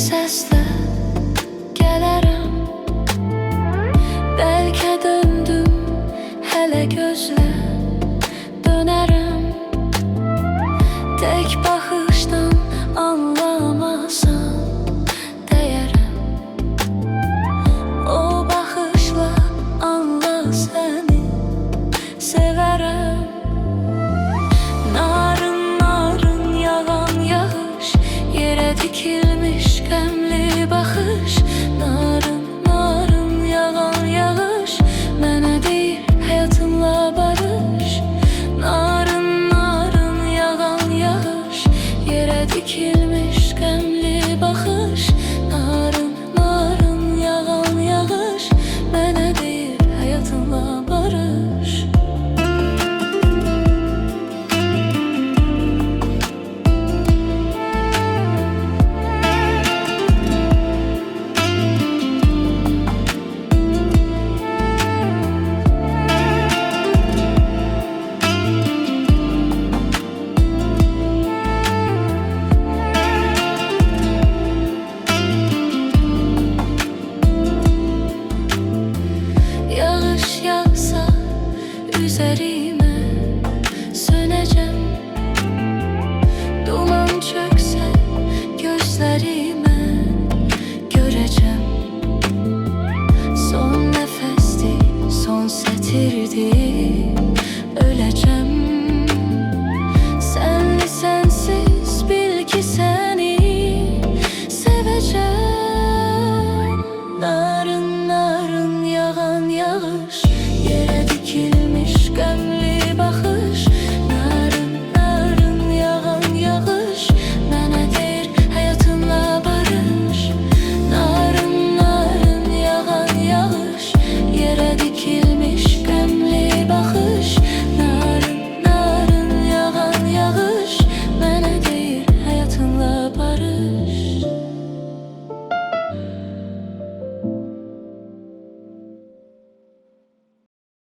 səslə gələrəm. Bəlkə döndüm, hələ gözlə, dönərəm. Tək baxışdan anlamasan dəyərəm. O baxışla anla, səni sevərəm. Narın narın yağan yağış, yerə dikilmiş qəmli baxış. Narın narın yağan yağış, mənə deyir həyatımla barış. Narın narın yağan yağış, yerə dikilmiş